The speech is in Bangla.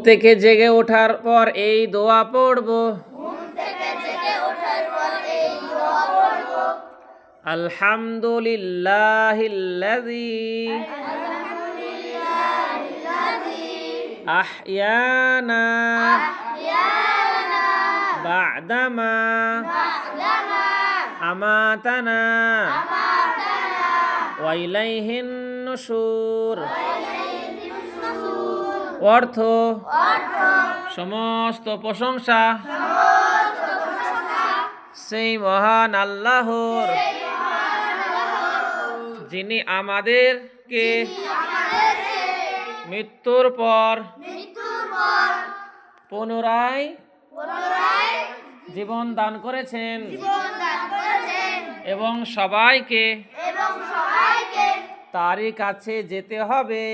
থেকে জেগে ওঠার পর এই দোয়া পড়ব। আলহামদুলিল্লাহিল্লাযী আহইয়ানা বা'দামা আমাতানা ওয়া ইলাইহিন নুশুর। অর্থ, সমস্ত প্রশংসা সেই মহান আল্লাহর, যিনি আমাদেরকে মৃত্যুর পর পুনরায় জীবন দান করেছেন এবং সবাইকে তারই কাছে যেতে হবে।